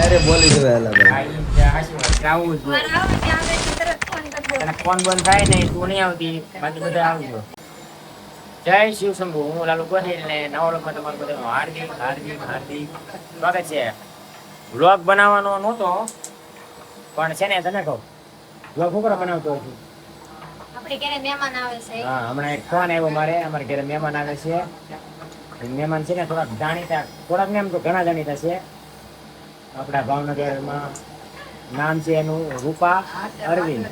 અરે બોલી જવે હાલા ભાઈ. આવું જ ફોન બંધ થાય ને તું નહીં આવતી બાકી બધા આવજો. જય શિવ શંભુ. હું લાલુ ગોહિલ ને નવા વ્લોગમાં તમારું બધાનું હાર્દિક હાર્દિક હાર્દિક સ્વાગત છે. વ્લોગ બનાવવાનો નહોતો પણ છે ને તને કહું વ્લોગ શું કરવા બનાવતો હતો. આપણે ઘરે મહેમાન આવે છે. હા હમણાં એક ફોન આવ્યો મારે. અમારે ઘરે મહેમાન આવે છે. મહેમાન છે ને થોડાક જાણીતા, થોડાક ને એમ તો ઘણા જાણીતા છે આપણા ભાવનગરમાં. નામ છે એનું રૂપા અરવિંદ.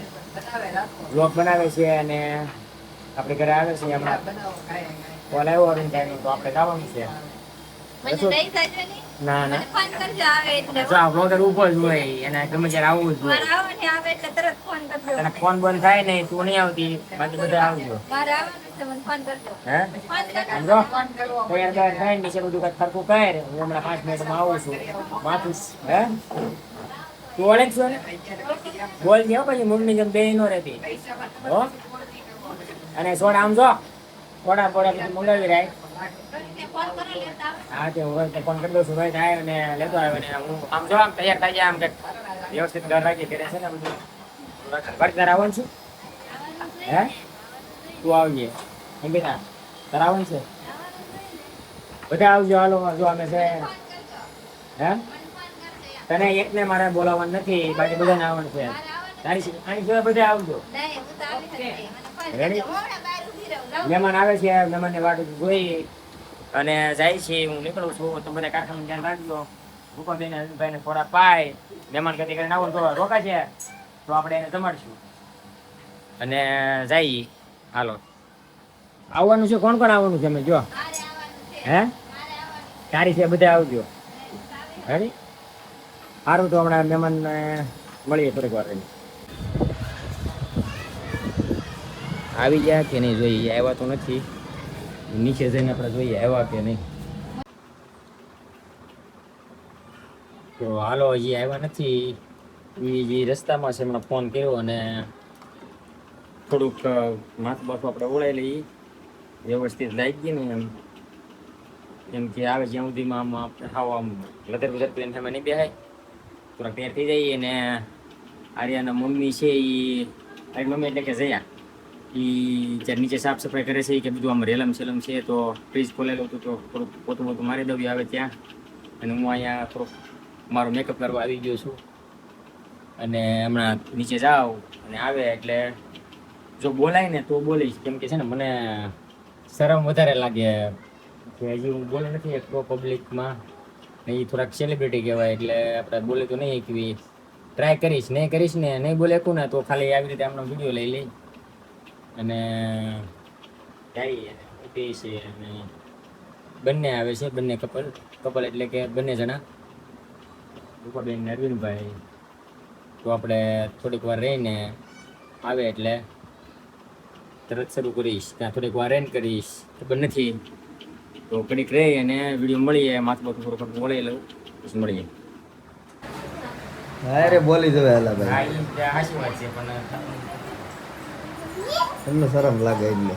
વ્લોગ બનાવે છે અને આપણે ઘરે આવે છે. હમણાં કોલ આવ્યો અરવિંદભાઈનો તો આપણે જવાનું છે. મને લઈ જાજો ને. ના ના ફોન કરજો આવે એટલે. જો આ બ્લોગર ઉભો જ હોય એને ગમે ત્યારે આવવું જ હોય. મારે આવવાને આવે એટલે તરત ફોન કરજો. તને ફોન બંધ થાય ને તું નહીં આવતી બાકી બધા આવજો. મારે આવવાનું છે મને ફોન કરજો. હે ફોન કરજો. સમજો તૈયાર તૈયાર થાય નીચે બધું કઈ ખરખું કર. હું હમણાં 5 મિનિટમાં આવું છું. માથું હે તું ઓળખ છો ને બોલ ગયો પછી મૂળની જેમ બે નો રહેતી હો. અને સોડા આમ જો થોડા થોડા પછી મંગાવી રાખ. ફોન કરો લેતા આવે. હા તે હું ફોન કરી દઉં છું ભાઈ થાય અને લેતો આવે ને હું આમ જો આમ તૈયાર થઈ જાય આમ કે વ્યવસ્થિત ઘર રાખી કરે છે ને બધું ઘર આવવાનું છું. હે તું આવજે એમ બેટા તારે આવવાનું છે બધા આવજો. હાલો જો અમે છે હે તને એકને મારે બોલાવવાનું નથી બાકી બધાને આવવાનું છે. તારી આની સિવાય બધા આવજો. નહીં હું તો આવી નથી. મને ફોન રેડી? કરજો. મોડા બહાર ઊભી રહું. જાઉં. મહેમાન આવે છે. મહેમાનને વાટ જોઈ અને જાય છે. હું નીકળું છું. તો બધા કાકાનું ધ્યાન રાખજો. રૂપાબેન ભાઈને થોડા પાય. મહેમાન કદી કરીને આવો તો રોકા છે તો આપણે એને જમાડશું અને જઈએ. હાલો આવવાનું છે. કોણ કોણ આવવાનું છે અમે જો મારે આવવાનું છે. હે મારે આવવાનું તારી છે બધા આવજો. રેડી સારું તો હમણાં મહેમાનને મળીએ થોડીક વાર રહીને. આવી ગયા કે નહીં જોઈએ. આવ્યા તો નથી. નીચે જઈને આપણે જોઈએ આવ્યા કે નહીં. તો હાલો હજી આવ્યા નથી. એ જે રસ્તામાં છે હમણાં ફોન કર્યો અને થોડુંક માથું બાથું આપણે ઓળાઈ લઈએ વ્યવસ્થિત લાગી ગઈ ને એમ કે આવે જ્યાં સુધીમાં આમ આપણે હાવ આમ લધર બધર પ્લેન સામે નહીં બેહાય થોડાક તૈયાર થઈ જઈએ. ને આર્યાના મમ્મી છે એ આરી મમ્મી એટલે કે જયા એ જ્યારે નીચે સાફ સફાઈ કરે છે કે બધું આમ રેલમ સેલમ છે તો ફ્રીજ ખોલેલું હતું તો થોડુંક પોતું પોતું મારી દઉં આવે ત્યાં. અને હું અહીંયા થોડુંક મારો મેકઅપ કરવા આવી ગયો છું અને હમણાં નીચે જાઉં અને આવે એટલે જો બોલાય ને તો બોલીશ. કેમ કે છે ને મને શરમ વધારે લાગે કે હજી હું બોલે નથી એક તો પબ્લિકમાં ને એ થોડાક સેલિબ્રિટી કહેવાય એટલે આપણે બોલે તો નહીં એકવી ટ્રાય કરીશ. નહીં કરીશ ને નહીં બોલે એકું ને તો ખાલી આવી રીતે આમનો વિડીયો લઈ લઈ અને જઈએ ઉઠીએ છીએ. અને બંને આવે છે બંને કપલ એટલે કે બંને જણા રૂપાબેન ને અરવિંદભાઈ. તો આપણે થોડીક વાર રહીને આવે એટલે તરત શરૂ કરીશ. ત્યાં થોડીક વાર રેન કરીશ ખબર નથી તો ઘડીક રહી અને વિડીયો મળીએ. માથું બાથું થોડુંક બોલાવી લઉં પછી મળીએ. અરે બોલી જવે હાલા ભાઈ. હા એ સાચી વાત છે પણ તમને શરમ લાગે એટલે.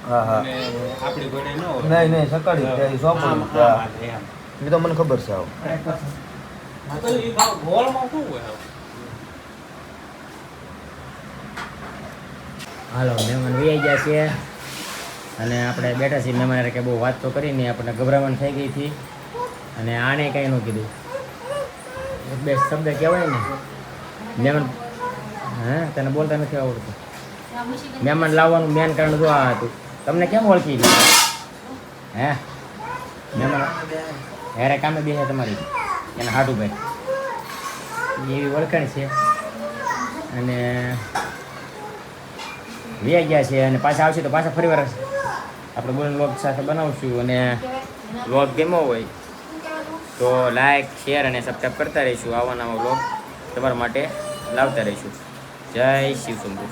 હા હા આપણી ઘોડે ન હોય. નહીં નહીં સકાળી જાય સોંપડું એ તો મને ખબર છે. આવ તો એ ગોળમાં શું હોય? હાલો મહેમાન વહી ગયા છે અને આપણે બેઠા છીએ. મહેમાન કે બહુ વાત તો કરીને આપણને ગભરામણ થઈ ગઈ હતી અને આને કાંઈ ન કીધું. એક બે શબ્દ કહેવાય ને મહેમાન. હા તને બોલતા નથી આવડતું. મહેમાન લાવવાનું મેન કારણ જો આ હતું. તમને કેમ ઓળખી ગયું? હે મહેમાન હેરે કામે બે છે તમારી એના હાટુભાઈ એવી ઓળખાણ છે અને વ્યા ગયા છે અને પાછા આવશે તો પાછા ફરી વાર આપણે બોલન વ્લોગ સાથે બનાવશું. અને વ્લોગ ગમ્યો હોય તો લાઈક શેર અને સબસ્ક્રાઈબ કરતા રહીશું. આવા નવા વ્લોગ તમારા માટે લાવતા રહીશું. જય શિવ શંભુ.